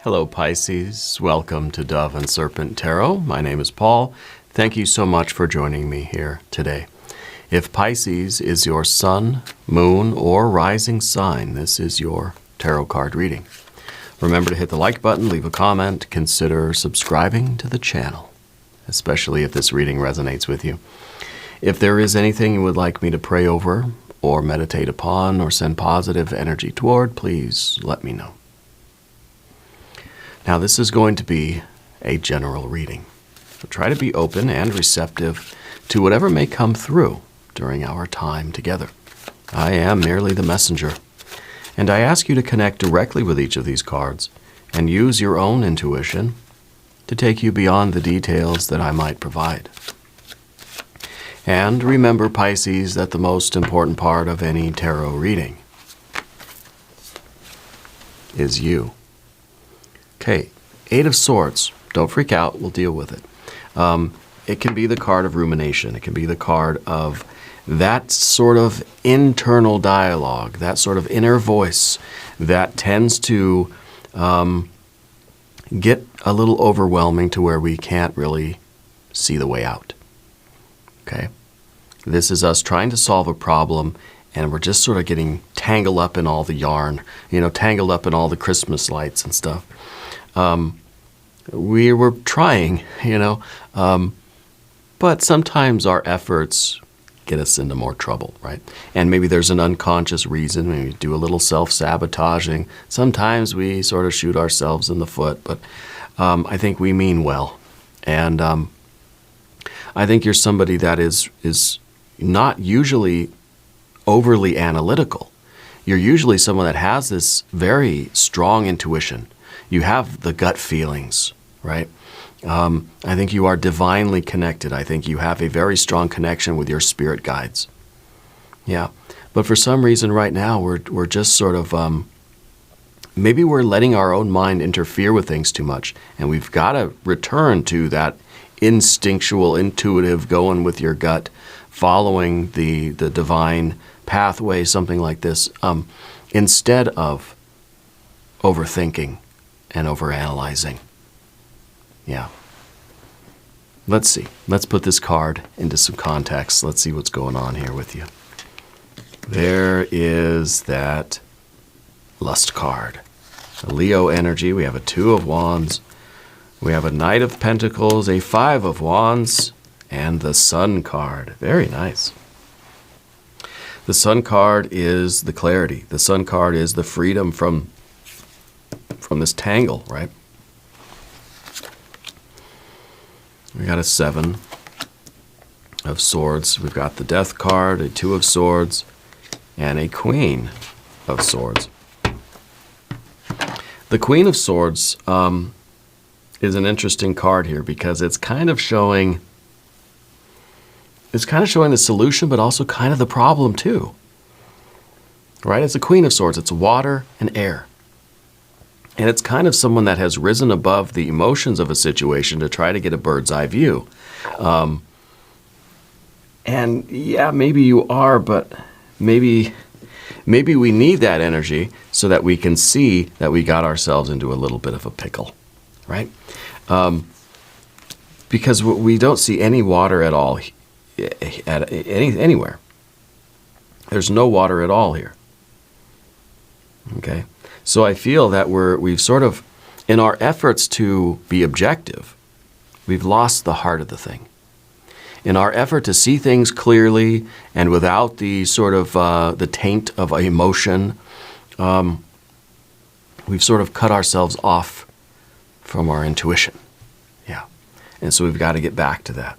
Hello Pisces, welcome to Dove and Serpent Tarot. My name is Paul. Thank you so much for joining me here today. If Pisces is your sun, moon, or rising sign, this is your tarot card reading. Remember to hit the like button, leave a comment, consider subscribing to the channel, especially if this reading resonates with you. If there is anything you would like me to pray over or meditate upon or send positive energy toward, please let me know. Now, this is going to be a general reading, so try to be open and receptive to whatever may come through during our time together. I am merely the messenger, and I ask you to connect directly with each of these cards and use your own intuition to take you beyond the details that I might provide. And remember, Pisces, that the most important part of any tarot reading is you. Okay, Eight of Swords. Don't freak out. We'll deal with it. It can be the card of rumination. It can be the card of that sort of internal dialogue, that sort of inner voice that tends to get a little overwhelming to where we can't really see the way out. Okay? This is us trying to solve a problem, and we're just sort of getting tangled up in all the yarn, tangled up in all the Christmas lights and stuff. We were trying, but sometimes our efforts get us into more trouble, right? And maybe there's an unconscious reason. Maybe we do a little self-sabotaging. Sometimes we sort of shoot ourselves in the foot, but I think we mean well. And I think you're somebody that is not usually overly analytical. You're usually someone that has this very strong intuition. You have the gut feelings, right? I think you are divinely connected. I think you have a very strong connection with your spirit guides. Yeah. But for some reason right now, we're just sort of, maybe we're letting our own mind interfere with things too much. And we've got to return to that instinctual, intuitive, going with your gut, following the divine pathway, something like this, instead of overthinking and overanalyzing. Yeah. Let's see. Let's put this card into some context. Let's see what's going on here with you. There is that lust card. A Leo energy. We have a Two of Wands. We have a Knight of Pentacles, a Five of Wands, and the Sun card. Very nice. The Sun card is the clarity. The Sun card is the freedom from this tangle, right? We got a Seven of Swords. We've got the Death card, a Two of Swords, and a Queen of Swords. The Queen of Swords is an interesting card here because it's kind of showing the solution, but also kind of the problem too. Right? It's a Queen of Swords. It's water and air. And it's kind of someone that has risen above the emotions of a situation to try to get a bird's eye view. And yeah, maybe you are, but maybe we need that energy so that we can see that we got ourselves into a little bit of a pickle, right? Because we don't see any water at all anywhere. There's no water at all here. Okay? So I feel that we've sort of, in our efforts to be objective, we've lost the heart of the thing. In our effort to see things clearly and without the sort of the taint of emotion, we've sort of cut ourselves off from our intuition. Yeah. And so we've got to get back to that.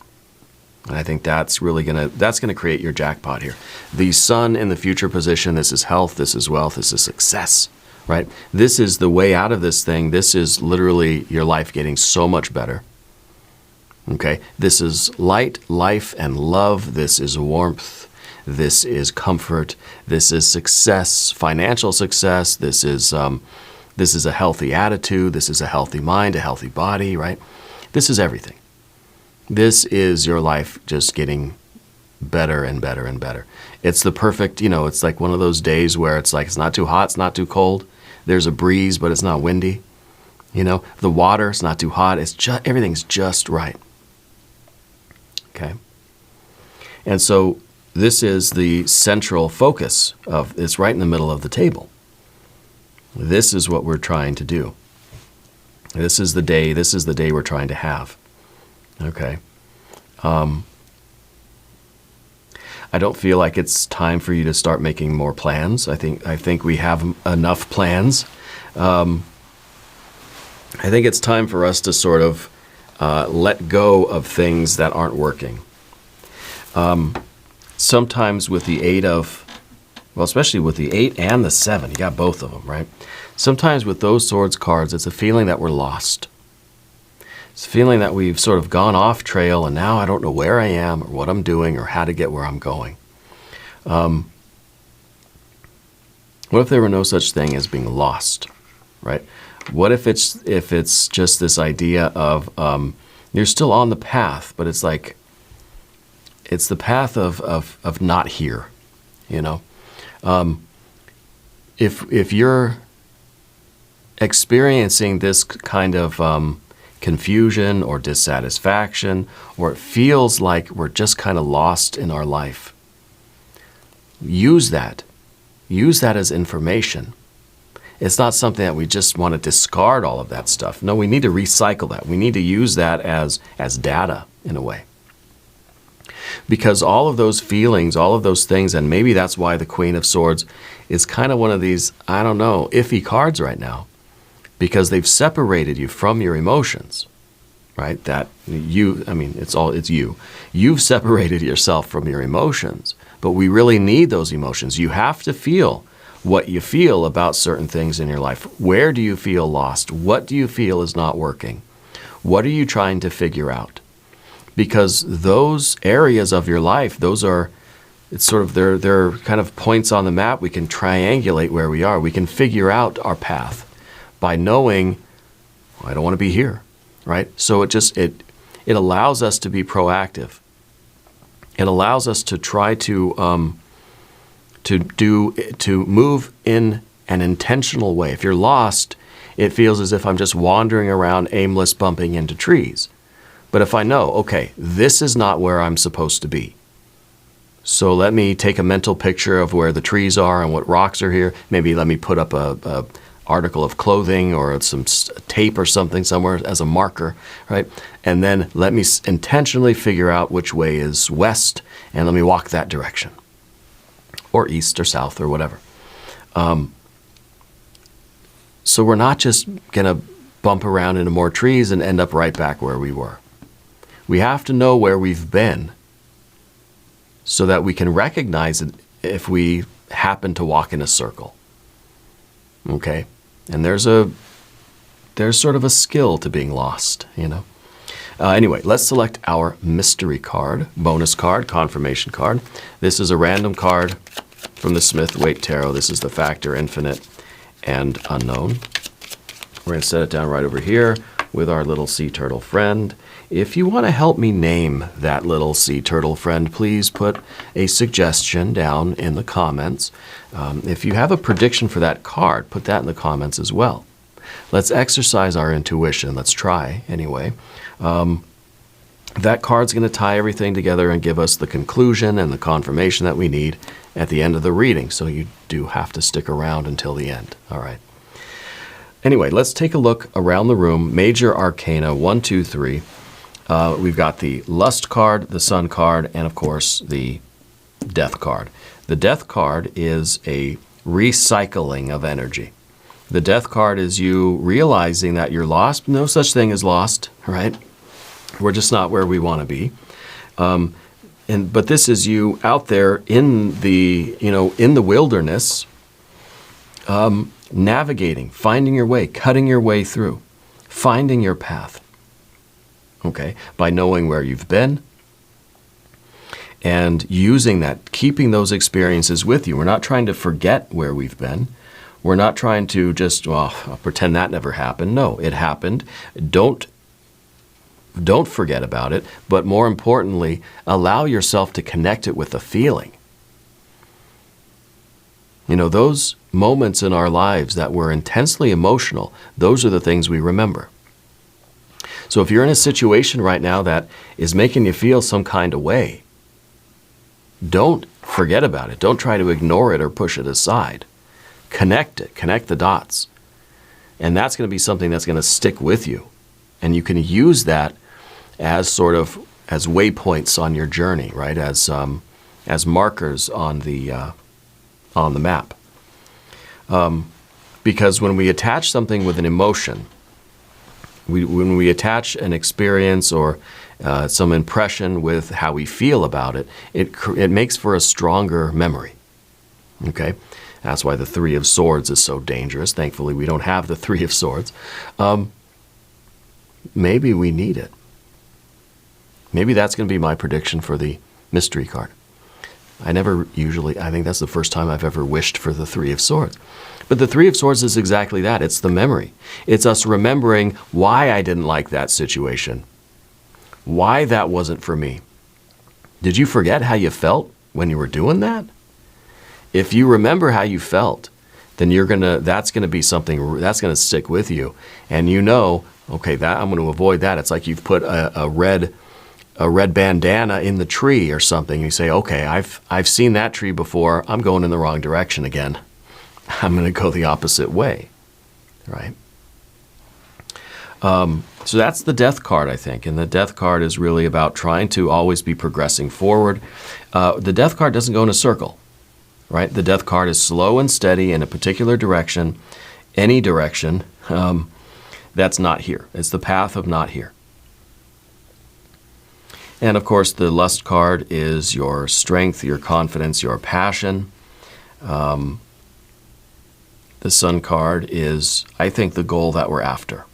And I think that's really that's gonna create your jackpot here. The Sun in the future position, this is health, this is wealth, this is success. Right? This is the way out of this thing. This is literally your life getting so much better. Okay? This is light, life, and love. This is warmth. This is comfort. This is success, financial success. This is a healthy attitude. This is a healthy mind, a healthy body, right? This is everything. This is your life just getting better and better and better. It's the perfect, it's like one of those days where it's like it's not too hot, it's not too cold. There's a breeze, but it's not windy. The water's not too hot. Everything's just right. Okay? And so this is the central focus it's right in the middle of the table. This is what we're trying to do. This is the day we're trying to have. Okay? I don't feel like it's time for you to start making more plans. I think we have enough plans. I think it's time for us to sort of let go of things that aren't working. Sometimes with the especially with the 8 and the 7, you got both of them, right? Sometimes with those swords cards, it's a feeling that we're lost. It's a feeling that we've sort of gone off trail and now I don't know where I am or what I'm doing or how to get where I'm going. What if there were no such thing as being lost, right? What if it's just this idea of you're still on the path, but it's like it's the path of not here, If you're experiencing this kind of confusion or dissatisfaction, or it feels like we're just kind of lost in our life, use that. Use that as information. It's not something that we just want to discard all of that stuff. No, we need to recycle that. We need to use that as data in a way. Because all of those feelings, all of those things, and maybe that's why the Queen of Swords is kind of one of these, I don't know, iffy cards right now. Because they've separated you from your emotions, right? It's you. You've separated yourself from your emotions, but we really need those emotions. You have to feel what you feel about certain things in your life. Where do you feel lost? What do you feel is not working? What are you trying to figure out? Because those areas of your life, they're kind of points on the map. We can triangulate where we are. We can figure out our path by knowing, I don't want to be here, right? So it allows us to be proactive. It allows us to try to move in an intentional way. If you're lost, it feels as if I'm just wandering around aimless, bumping into trees. But if I know, okay, this is not where I'm supposed to be. So let me take a mental picture of where the trees are and what rocks are here. Maybe let me put up a article of clothing or some tape or something somewhere as a marker, right? And then let me intentionally figure out which way is west, and let me walk that direction, or east or south or whatever. So we're not just going to bump around into more trees and end up right back where we were. We have to know where we've been so that we can recognize it if we happen to walk in a circle. Okay? And there's sort of a skill to being lost, Anyway, let's select our mystery card, bonus card, confirmation card. This is a random card from the Smith-Waite Tarot. This is the Factor, Infinite, and Unknown. We're going to set it down right over here with our little sea turtle friend. If you want to help me name that little sea turtle friend, please put a suggestion down in the comments. If you have a prediction for that card, put that in the comments as well. Let's exercise our intuition. Let's try anyway. That card's going to tie everything together and give us the conclusion and the confirmation that we need at the end of the reading. So you do have to stick around until the end. All right. Anyway, let's take a look around the room. Major Arcana 1, 2, 3. We've got the Lust card, the Sun card, and of course the Death card. The Death card is a recycling of energy. The Death card is you realizing that you're lost. No such thing as lost, right? We're just not where we want to be. But this is you out there in the wilderness, navigating, finding your way, cutting your way through, finding your path. Okay, by knowing where you've been and using that, keeping those experiences with you. We're not trying to forget where we've been. We're not trying to just, I'll pretend that never happened. No, it happened. Don't forget about it, but more importantly, allow yourself to connect it with the feeling. You know, those moments in our lives that were intensely emotional, those are the things we remember. So if you're in a situation right now that is making you feel some kind of way, don't forget about it. Don't try to ignore it or push it aside. Connect it. Connect the dots. And that's going to be something that's going to stick with you. And you can use that as sort of as waypoints on your journey, right? As markers on the map. Because when we attach something with an emotion, when we attach an experience or some impression with how we feel about it, it makes for a stronger memory. Okay? That's why the Three of Swords is so dangerous. Thankfully, we don't have the Three of Swords. Maybe we need it. Maybe that's going to be my prediction for the mystery card. I think that's the first time I've ever wished for the Three of Swords. But the Three of Swords is exactly that. It's the memory. It's us remembering why I didn't like that situation. Why that wasn't for me. Did you forget how you felt when you were doing that? If you remember how you felt, then that's going to be something that's going to stick with you. And you know, okay, that I'm going to avoid that. It's like you've put a red bandana in the tree or something. You say, okay, I've seen that tree before. I'm going in the wrong direction again. I'm going to go the opposite way, right? So that's the Death card, I think. And the Death card is really about trying to always be progressing forward. The Death card doesn't go in a circle, right? The Death card is slow and steady in a particular direction, any direction. That's not here. It's the path of not here. And of course, the Lust card is your strength, your confidence, your passion. The Sun card is, I think, the goal that we're after.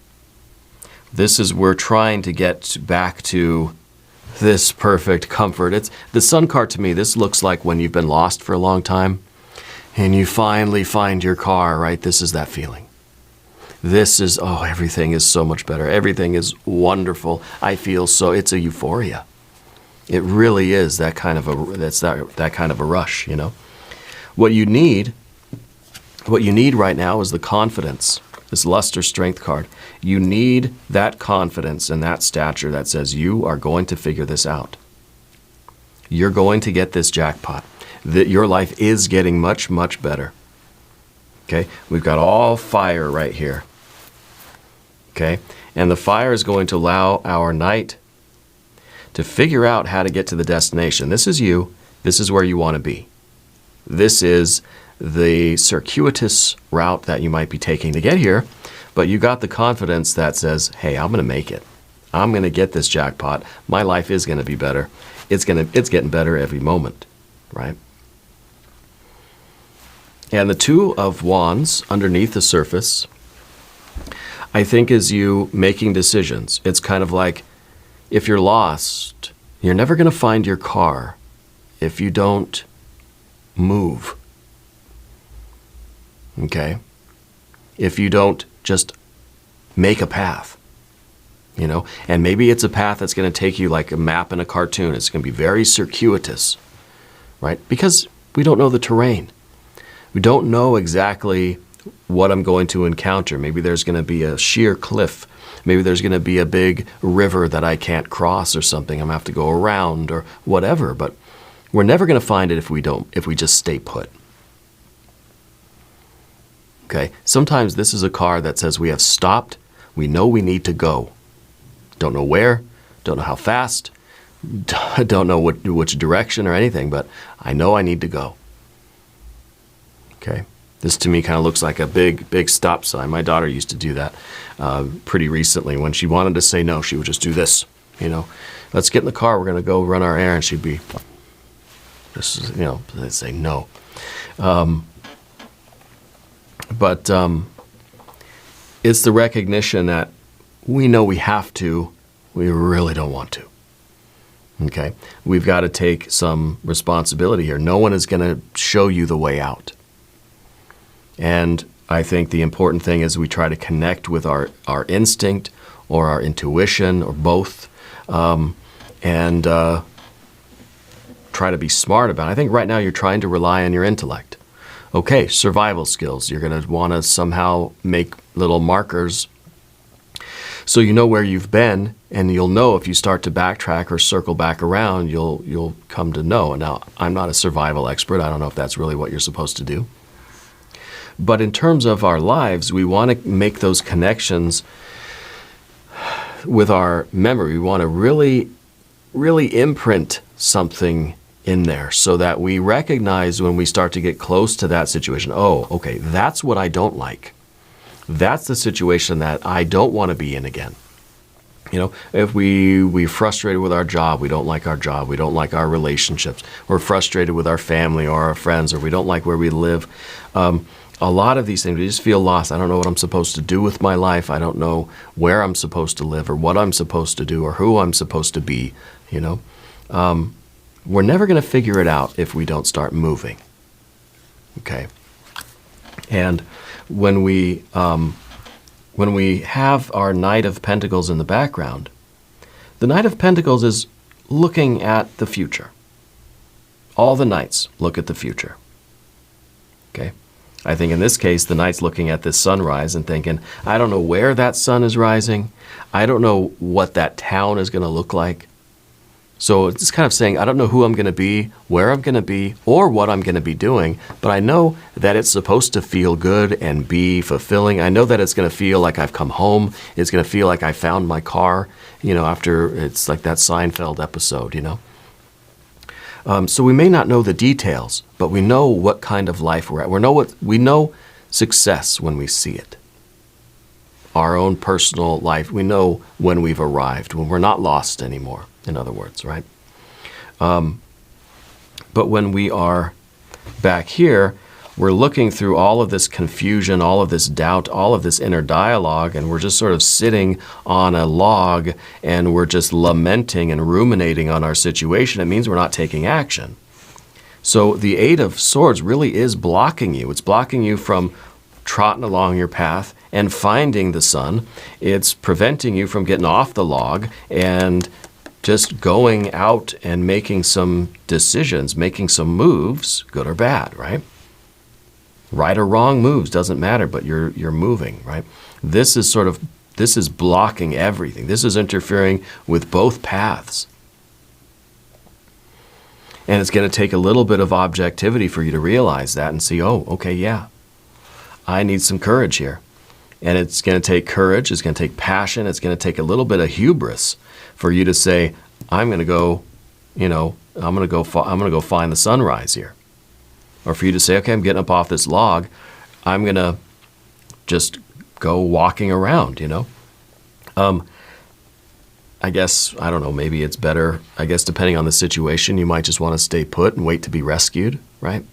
We're trying to get back to this perfect comfort. It's the Sun card to me, this looks like when you've been lost for a long time and you finally find your car, right? This is that feeling. This is, everything is so much better. Everything is wonderful. I feel it's a euphoria. It really is that kind of a rush, you know. What you need right now is the confidence. This Lust or Strength card. You need that confidence and that stature that says you are going to figure this out. You're going to get this jackpot. That your life is getting much, much better. Okay? We've got all fire right here. Okay? And the fire is going to allow our knight to figure out how to get to the destination. This is you. This is where you want to be. This is the circuitous route that you might be taking to get here, but you got the confidence that says, hey, I'm going to make it. I'm going to get this jackpot. My life is going to be better. It's getting better every moment, right? And the Two of Wands underneath the surface, I think, is you making decisions. It's kind of like if you're lost, you're never going to find your car if you don't move. Okay? If you don't just make a path, you know? And maybe it's a path that's going to take you like a map in a cartoon. It's going to be very circuitous, right? Because we don't know the terrain. We don't know exactly what I'm going to encounter. Maybe there's going to be a sheer cliff. Maybe there's going to be a big river that I can't cross or something. I'm going to have to go around or whatever. But we're never going to find it if we just stay put. Okay? Sometimes this is a card that says we have stopped. We know we need to go. Don't know where. Don't know how fast. Don't know which direction or anything. But I know I need to go. Okay? This to me kind of looks like a big stop sign. My daughter used to do that pretty recently. When she wanted to say no, she would just do this. You know, let's get in the car. We're going to go run our errand. She'd be just, you know, they'd say no. But it's the recognition that we know we have to, we really don't want to. Okay? We've got to take some responsibility here. No one is going to show you the way out. And I think the important thing is we try to connect with our instinct or our intuition or both, and try to be smart about it. I think right now you're trying to rely on your intellect. Okay, survival skills. You're going to want to somehow make little markers so you know where you've been, and you'll know if you start to backtrack or circle back around, you'll come to know. Now, I'm not a survival expert. I don't know if that's really what you're supposed to do. But in terms of our lives, we want to make those connections with our memory. We want to really, really imprint something in there so that we recognize when we start to get close to that situation, oh, okay, that's what I don't like. That's the situation that I don't want to be in again. You know, if we're frustrated with our job, we don't like our job, we don't like our relationships, we're frustrated with our family or our friends, or we don't like where we live. A lot of these things, we just feel lost. I don't know what I'm supposed to do with my life. I don't know where I'm supposed to live or what I'm supposed to do or who I'm supposed to be, you know. We're never going to figure it out if we don't start moving. Okay. And when we have our Knight of Pentacles in the background, the Knight of Pentacles is looking at the future. All the Knights look at the future. Okay. I think in this case, the Knight's looking at this sunrise and thinking, I don't know where that sun is rising. I don't know what that town is going to look like. So it's kind of saying, I don't know who I'm going to be, where I'm going to be, or what I'm going to be doing, but I know that it's supposed to feel good and be fulfilling. I know that it's going to feel like I've come home. It's going to feel like I found my car, you know, after it's like that Seinfeld episode, you know. So we may not know the details, but we know what kind of life we're at. We know success when we see it. Our own personal life, we know when we've arrived, when we're not lost anymore, in other words, right? But when we are back here, we're looking through all of this confusion, all of this doubt, all of this inner dialogue, and we're just sort of sitting on a log and we're just lamenting and ruminating on our situation. It means we're not taking action. So the Eight of Swords really is blocking you. It's blocking you from trotting along your path and finding the sun. It's preventing you from getting off the log and just going out and making some decisions, making some moves, good or bad, right? Right or wrong moves, doesn't matter, but you're moving, right? This is blocking everything. This is interfering with both paths. And it's going to take a little bit of objectivity for you to realize that and see, oh, okay, yeah, I need some courage here. And it's going to take courage, it's going to take passion, it's going to take a little bit of hubris for you to say, I'm going to go, you know, I'm going to go find the sunrise here. Or for you to say, okay, I'm getting up off this log, I'm going to just go walking around, you know. I guess, I don't know, maybe it's better, I guess depending on the situation, you might just want to stay put and wait to be rescued, right?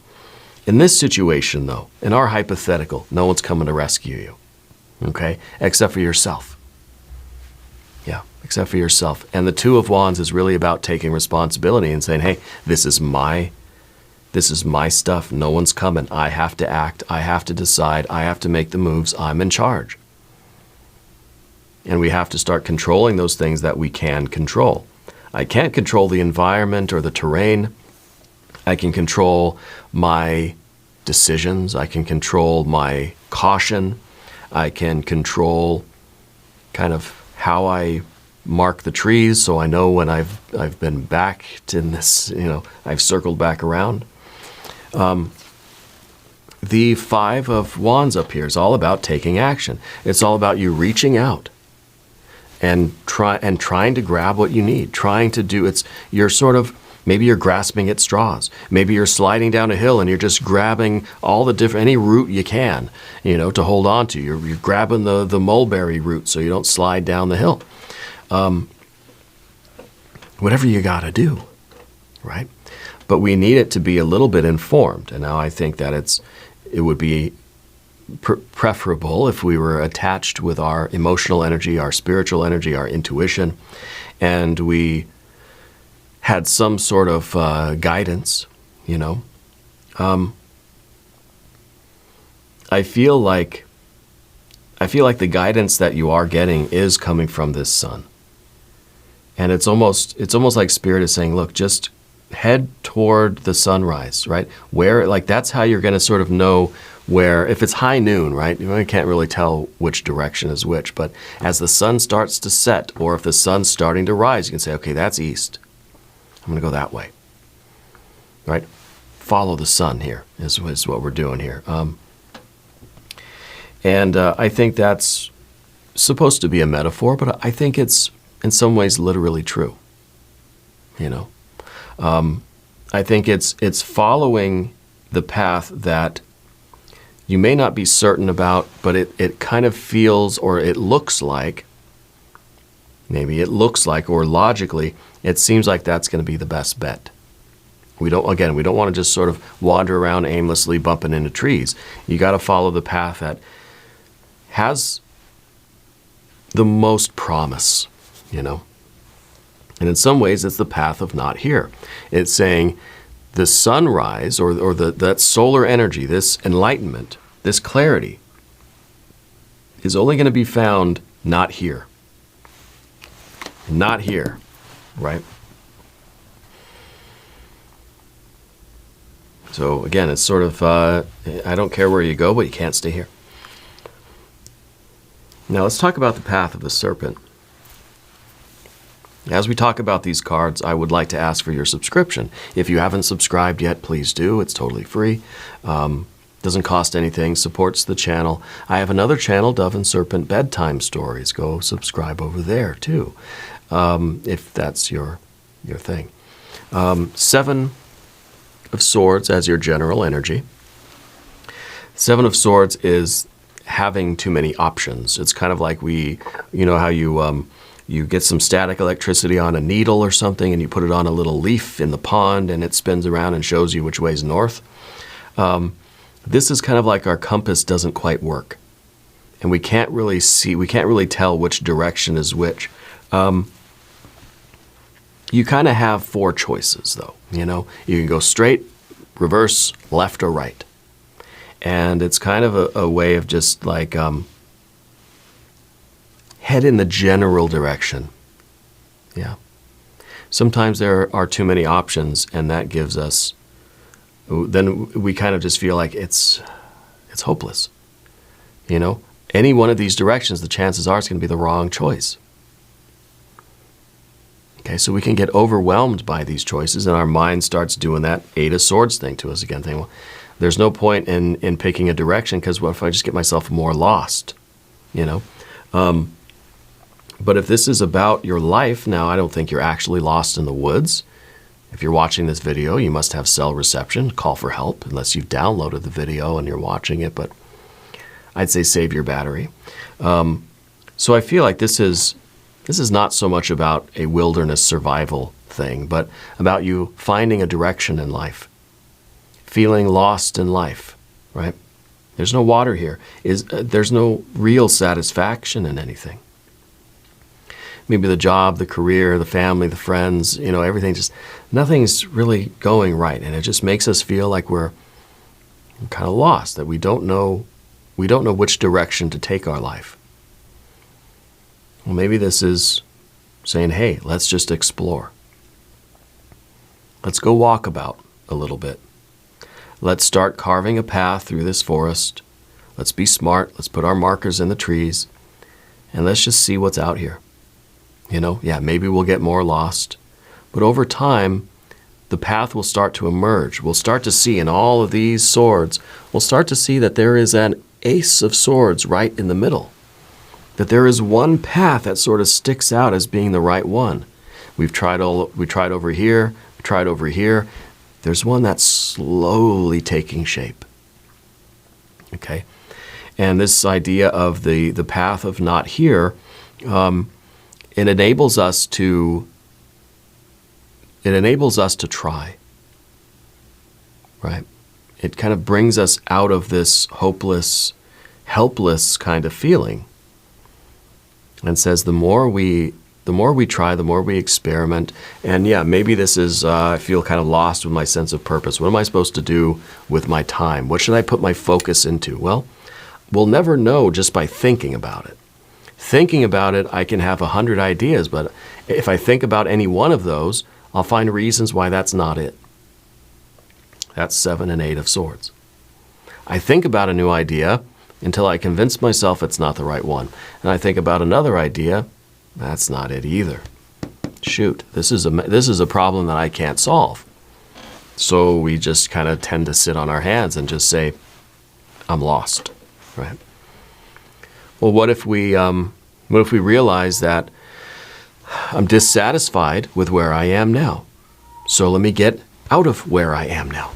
In this situation, though, in our hypothetical, no one's coming to rescue you, okay, except for yourself. Yeah, except for yourself. And the Two of Wands is really about taking responsibility and saying, hey, this is my stuff. No one's coming. I have to act. I have to decide. I have to make the moves. I'm in charge. And we have to start controlling those things that we can control. I can't control the environment or the terrain. I can control my decisions. I can control my caution. I can control kind of how I mark the trees so I know when I've been back in this, you know, I've circled back around. The Five of Wands up here is all about taking action. It's all about you reaching out and trying to grab what you need, trying to do, you're sort of, maybe you're grasping at straws. Maybe you're sliding down a hill and you're just grabbing all the any root you can, you know, to hold on to. You're grabbing the mulberry root so you don't slide down the hill. Whatever you got to do, right? But we need it to be a little bit informed. And now I think that it would be preferable if we were attached with our emotional energy, our spiritual energy, our intuition, and we had some sort of guidance, you know. I feel like the guidance that you are getting is coming from this sun. And it's almost like Spirit is saying, look, just head toward the sunrise, right? Where, like, that's how you're going to sort of know where, if it's high noon, right? You can't really tell which direction is which, but as the sun starts to set, or if the sun's starting to rise, you can say, okay, that's east. I'm going to go that way, right? Follow the sun here is what we're doing here. I think that's supposed to be a metaphor, but I think it's in some ways literally true. I think it's following the path that you may not be certain about, but it kind of feels, or it looks like, maybe it looks like, or logically, it seems like that's going to be the best bet. We don't want to just sort of wander around aimlessly bumping into trees. You got to follow the path that has the most promise, And in some ways, it's the path of not here. It's saying the sunrise, or that solar energy, this enlightenment, this clarity, is only going to be found not here. Not here, right? So again, it's sort of, I don't care where you go, but you can't stay here. Now let's talk about the path of the serpent. As we talk about these cards, I would like to ask for your subscription. If you haven't subscribed yet, please do. It's totally free. Doesn't cost anything, supports the channel. I have another channel, Dove and Serpent Bedtime Stories. Go subscribe over there too, if that's your thing. 7 of Swords as your general energy. 7 of Swords is having too many options. It's kind of like how you get some static electricity on a needle or something, and you put it on a little leaf in the pond, and it spins around and shows you which way is north. This is kind of like our compass doesn't quite work, and we can't really tell which direction is which. You kind of have 4 choices, though. You can go straight, reverse, left, or right. And it's kind of a way of just like head in the general direction. Yeah. Sometimes there are too many options, and that gives us, then we kind of just feel like it's hopeless. Any one of these directions, the chances are it's going to be the wrong choice. Okay, so we can get overwhelmed by these choices, and our mind starts doing that 8 of Swords thing to us again, thinking, well, there's no point in picking a direction, because what if I just get myself more lost? But if this is about your life, now I don't think you're actually lost in the woods. If you're watching this video, you must have cell reception. Call for help, unless you've downloaded the video and you're watching it, but I'd say save your battery. So I feel like this is not so much about a wilderness survival thing, but about you finding a direction in life, feeling lost in life, right? There's no water here. There's no real satisfaction in anything. Maybe the job, the career, the family, the friends, everything, nothing's really going right. And it just makes us feel like we're kind of lost, that we don't know which direction to take our life. Well, maybe this is saying, hey, let's just explore. Let's go walk about a little bit. Let's start carving a path through this forest. Let's be smart. Let's put our markers in the trees. And let's just see what's out here. Maybe we'll get more lost. But over time, the path will start to emerge. We'll start to see in all of these swords, we'll start to see that there is an Ace of Swords right in the middle. That there is one path that sort of sticks out as being the right one. We tried over here, we tried over here. There's one that's slowly taking shape. Okay? And this idea of the path of not here, it enables us to try. Right? It kind of brings us out of this hopeless, helpless kind of feeling. And says the more we try, the more we experiment. And maybe this is, I feel kind of lost with my sense of purpose. What am I supposed to do with my time? What should I put my focus into? Well, we'll never know just by thinking about it. Thinking about it, I can have 100 ideas, but if I think about any one of those, I'll find reasons why that's not it. That's 7 and 8 of Swords. I think about a new idea until I convince myself it's not the right one. And I think about another idea, that's not it either. Shoot, this is a problem that I can't solve. So we just kind of tend to sit on our hands and just say, I'm lost, right? Well, what if we realize that I'm dissatisfied with where I am now? So let me get out of where I am now.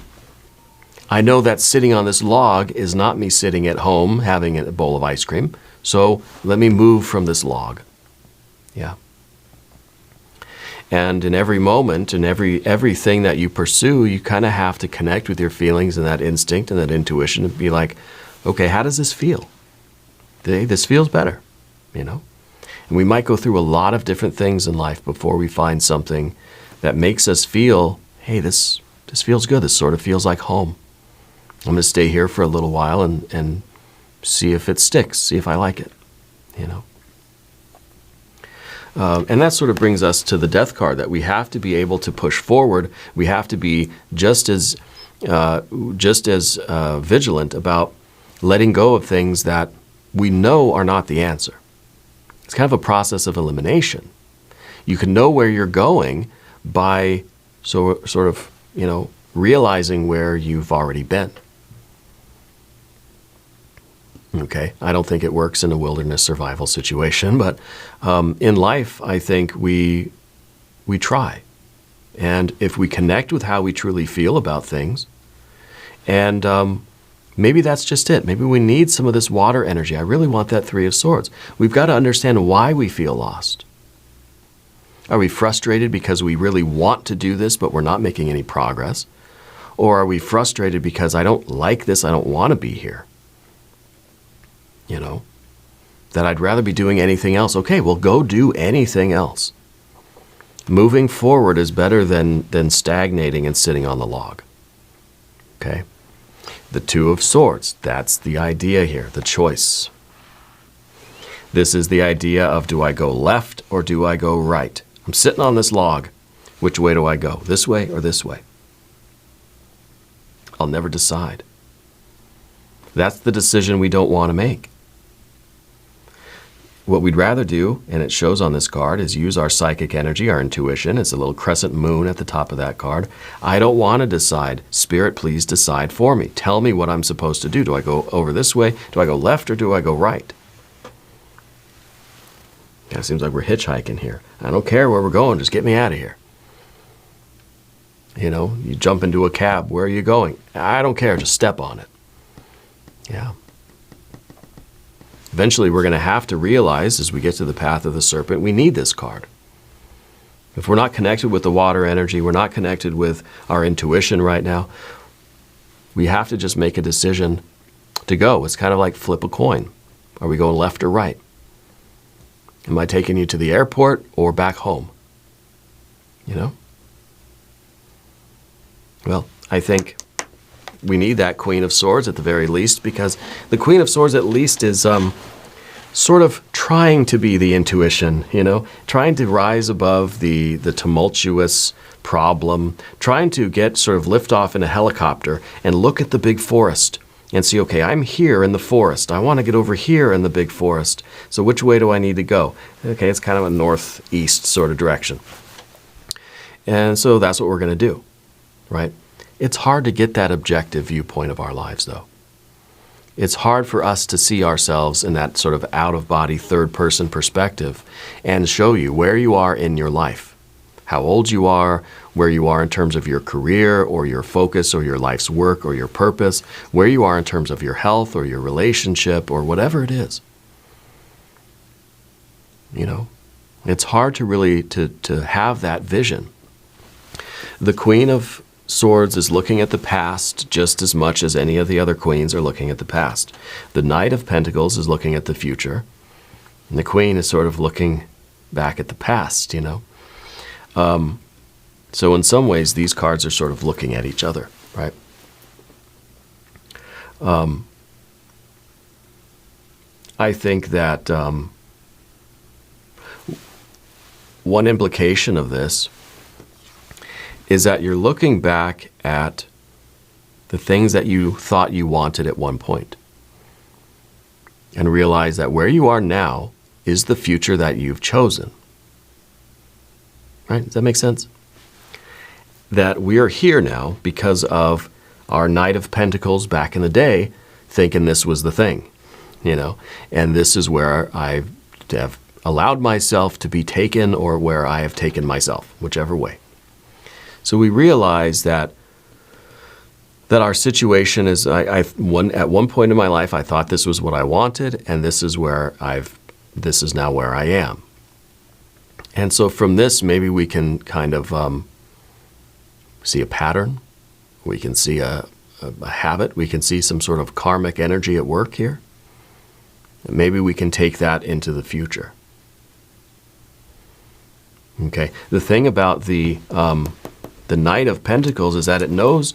I know that sitting on this log is not me sitting at home having a bowl of ice cream. So let me move from this log. Yeah. And in every moment and everything that you pursue, you kind of have to connect with your feelings and that instinct and that intuition and be like, okay, how does this feel? This feels better, you know? And we might go through a lot of different things in life before we find something that makes us feel, hey, this feels good. This sort of feels like home. I'm going to stay here for a little while and see if it sticks, see if I like it, you know? And that sort of brings us to the Death card, that we have to be able to push forward. We have to be just as vigilant about letting go of things that we know are not the answer. It's kind of a process of elimination. You can know where you're going by sort of, you know, realizing where you've already been. Okay, I don't think it works in a wilderness survival situation, but in life, I think we try. And if we connect with how we truly feel about things, and maybe that's just it. Maybe we need some of this water energy. I really want that 3 of Swords. We've got to understand why we feel lost. Are we frustrated because we really want to do this, but we're not making any progress? Or are we frustrated because I don't like this, I don't want to be here? You know, that I'd rather be doing anything else. Okay, well, go do anything else. Moving forward is better than stagnating and sitting on the log. Okay? The 2 of Swords, that's the idea here, the choice. This is the idea of, do I go left or do I go right? I'm sitting on this log. Which way do I go? This way or this way? I'll never decide. That's the decision we don't want to make. What we'd rather do, and it shows on this card, is use our psychic energy, our intuition. It's a little crescent moon at the top of that card. I don't want to decide. Spirit, please decide for me. Tell me what I'm supposed to do. Do I go over this way? Do I go left or do I go right? Yeah, it seems like we're hitchhiking here. I don't care where we're going. Just get me out of here. You know, you jump into a cab. Where are you going? I don't care. Just step on it. Yeah. Eventually, we're going to have to realize, as we get to the path of the serpent, we need this card. If we're not connected with the water energy, we're not connected with our intuition right now, we have to just make a decision to go. It's kind of like flip a coin. Are we going left or right? Am I taking you to the airport or back home? You know? Well, I think we need that Queen of Swords at the very least, because the Queen of Swords at least is sort of trying to be the intuition, you know, trying to rise above the tumultuous problem, trying to get sort of lift off in a helicopter and look at the big forest and see, okay, I'm here in the forest. I want to get over here in the big forest. So which way do I need to go? Okay, it's kind of a northeast sort of direction. And so that's what we're going to do, right? It's hard to get that objective viewpoint of our lives, though. It's hard for us to see ourselves in that sort of out-of-body, third-person perspective and show you where you are in your life, how old you are, where you are in terms of your career or your focus or your life's work or your purpose, where you are in terms of your health or your relationship or whatever it is. You know, it's hard to really to have that vision. The Queen of Swords is looking at the past just as much as any of the other queens are looking at the past. The Knight of Pentacles is looking at the future, and the Queen is sort of looking back at the past, you know. So in some ways, these cards are sort of looking at each other, right? I think that one implication of this is that you're looking back at the things that you thought you wanted at one point and realize that where you are now is the future that you've chosen. Right? Does that make sense? That we are here now because of our Knight of Pentacles back in the day, thinking this was the thing, and this is where I have allowed myself to be taken, or where I have taken myself, whichever way. So we realize that our situation is, at one point in my life, I thought this was what I wanted, and this is now where I am. And so from this, maybe we can kind of see a pattern. We can see a habit. We can see some sort of karmic energy at work here. And maybe we can take that into the future. Okay. The thing about the Knight of Pentacles is that it knows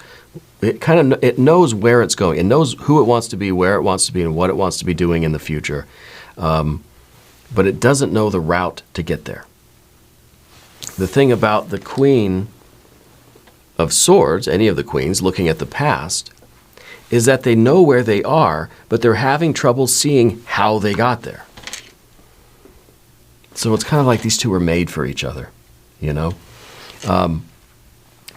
where it's going. It knows who it wants to be, where it wants to be, and what it wants to be doing in the future. But it doesn't know the route to get there. The thing about the Queen of Swords, any of the queens, looking at the past, is that they know where they are, but they're having trouble seeing how they got there. So it's kind of like these two were made for each other,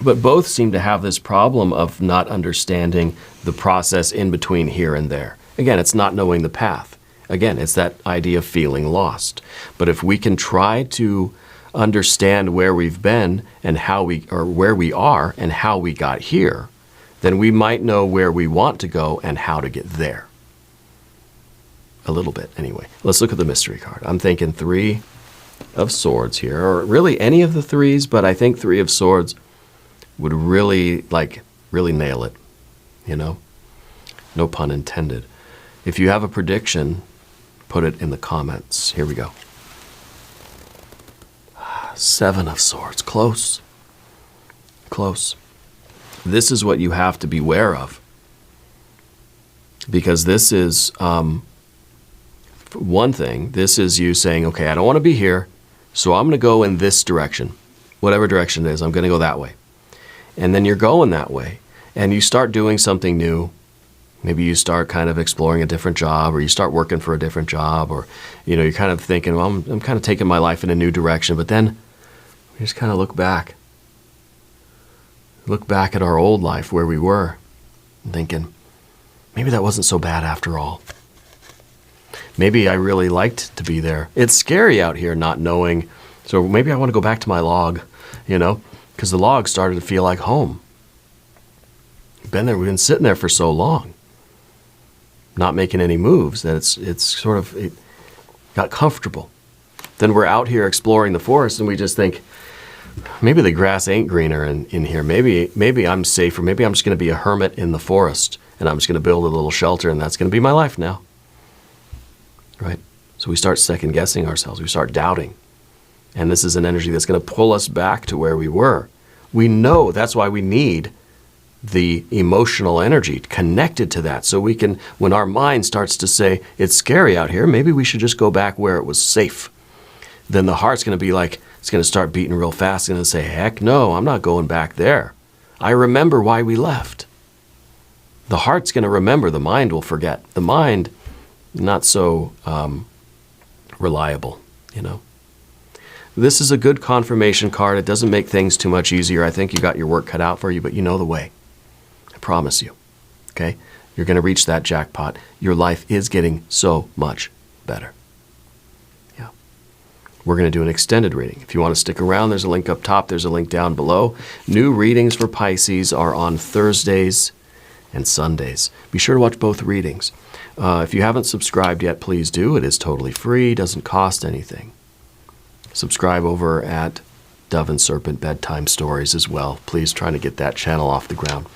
But both seem to have this problem of not understanding the process in between here and there. Again, it's not knowing the path. Again, it's that idea of feeling lost. But if we can try to understand where we've been and where we are and how we got here, then we might know where we want to go and how to get there. A little bit, anyway. Let's look at the mystery card. I'm thinking 3 of Swords here, or really any of the 3s, but I think 3 of Swords would really nail it, No pun intended. If you have a prediction, put it in the comments. Here we go. 7 of Swords. Close. Close. This is what you have to beware of. Because this is, one thing, this is you saying, okay, I don't want to be here, so I'm going to go in this direction. Whatever direction it is, I'm going to go that way. And then you're going that way. And you start doing something new. Maybe you start kind of exploring a different job, or you start working for a different job, or, you're kind of thinking, well, I'm kind of taking my life in a new direction. But then we just kind of look back. Look back at our old life where we were, and thinking, maybe that wasn't so bad after all. Maybe I really liked to be there. It's scary out here not knowing. So maybe I want to go back to my log, because the log started to feel like home. We've been sitting there for so long, not making any moves, that it got comfortable. Then we're out here exploring the forest, and we just think, maybe the grass ain't greener in here. Maybe I'm safer. Maybe I'm just going to be a hermit in the forest, and I'm just going to build a little shelter, and that's going to be my life now. Right? So we start second guessing ourselves. We start doubting. And this is an energy that's going to pull us back to where we were. We know that's why we need the emotional energy connected to that. So we can, when our mind starts to say, it's scary out here, maybe we should just go back where it was safe. Then the heart's going to be like, it's going to start beating real fast and say, heck no, I'm not going back there. I remember why we left. The heart's going to remember, the mind will forget. The mind, not so reliable, This is a good confirmation card. It doesn't make things too much easier. I think you got your work cut out for you, but you know the way. I promise you. Okay? You're going to reach that jackpot. Your life is getting so much better. Yeah. We're going to do an extended reading. If you want to stick around, there's a link up top. There's a link down below. New readings for Pisces are on Thursdays and Sundays. Be sure to watch both readings. If you haven't subscribed yet, please do. It is totally free. Doesn't cost anything. Subscribe over at Dove and Serpent Bedtime Stories as well. Please try to get that channel off the ground.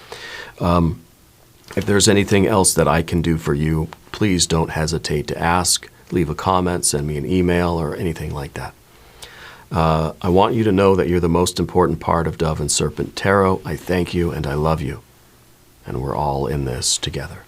If there's anything else that I can do for you, please don't hesitate to ask. Leave a comment, send me an email, or anything like that. I want you to know that you're the most important part of Dove and Serpent Tarot. I thank you and I love you. And we're all in this together.